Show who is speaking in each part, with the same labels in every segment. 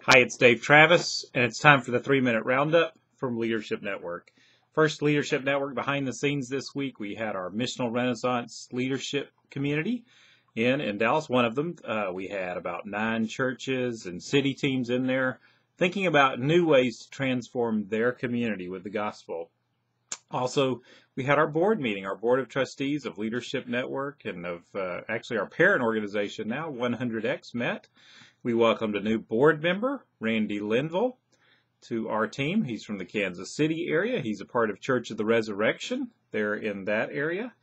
Speaker 1: Hi, it's Dave Travis, and it's time for the 3-Minute Roundup from Leadership Network. First, Leadership Network behind the scenes this week, we had our Missional Renaissance Leadership Community in Dallas. One of them, we had about 9 churches and city teams in there thinking about new ways to transform their community with the gospel. Also, we had our board meeting, our Board of Trustees of Leadership Network and of actually our parent organization now, 100X, met. We welcomed a new board member, Randy Linville, to our team. He's from the Kansas City area. He's a part of Church of the Resurrection there in that area.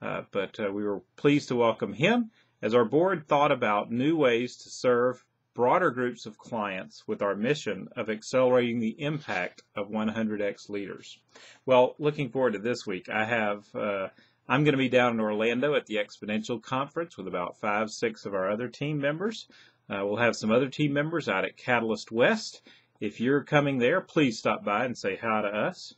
Speaker 1: But we were pleased to welcome him as our board thought about new ways to serve broader groups of clients with our mission of accelerating the impact of 100X leaders. Well, looking forward to this week, I'm going to be down in Orlando at the Exponential Conference with about 5-6 of our other team members. We'll have some other team members out at Catalyst West. If you're coming there, please stop by and say hi to us.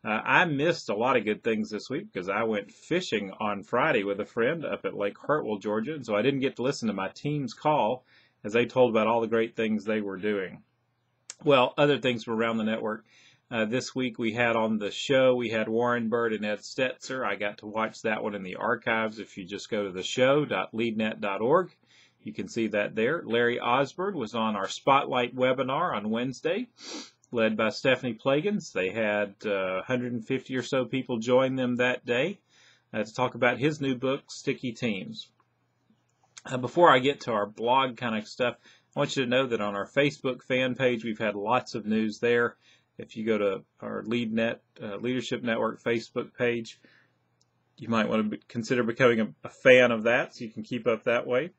Speaker 1: I missed a lot of good things this week because I went fishing on Friday with a friend up at Lake Hartwell, Georgia, and so I didn't get to listen to my team's call as they told about all the great things they were doing. Well, other things from around the network. This week we had on the show, we had Warren Bird and Ed Stetzer. I got to watch that one in the archives. If you just go to the show.leadnet.org, you can see that there. Larry Osborne was on our Spotlight webinar on Wednesday, led by Stephanie Plagans. They had 150 or so people join them that day to talk about his new book, Sticky Teams. Before I get to our blog kind of stuff, I want you to know that on our Facebook fan page, we've had lots of news there. If you go to our Leadership Network Facebook page, you might want to consider becoming a fan of that so you can keep up that way.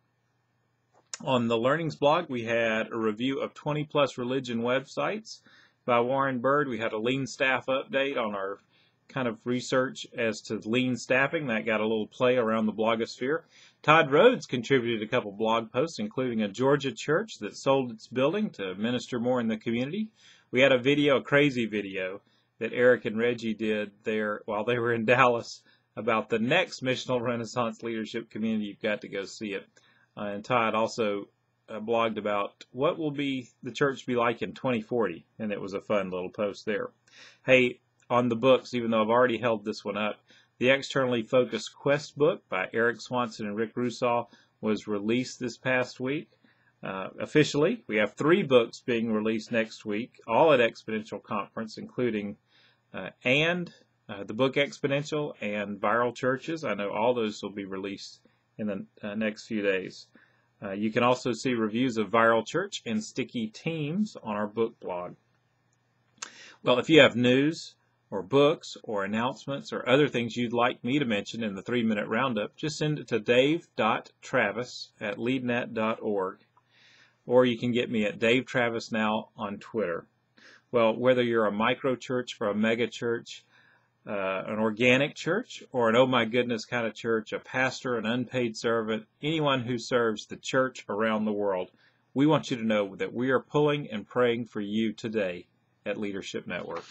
Speaker 1: On the Learnings blog, we had a review of 20-plus religion websites by Warren Bird. We had a lean staff update on our kind of research as to lean staffing. That got a little play around the blogosphere. Todd Rhodes contributed a couple blog posts, including a Georgia church that sold its building to minister more in the community. We had a crazy video that Eric and Reggie did there while they were in Dallas about the next Missional Renaissance Leadership Community. You've got to go see it. And Todd also blogged about what will the church be like in 2040, and it was a fun little post there. Hey, on the books, even though I've already held this one up, the Externally Focused Quest book by Eric Swanson and Rick Rusaw was released this past week. Officially, we have 3 books being released next week, all at Exponential Conference, including the book Exponential and Viral Churches. I know all those will be released in the next few days. You can also see reviews of Viral Church and Sticky Teams on our book blog. Well, if you have news or books or announcements or other things you'd like me to mention in the 3-Minute Roundup, just send it to dave.travis@leadnet.org, or you can get me at Dave Travis Now on Twitter. Well, whether you're a micro church or a mega church, an organic church, or an oh my goodness kind of church, a pastor, an unpaid servant, anyone who serves the church around the world, we want you to know that we are pulling and praying for you today at Leadership Network.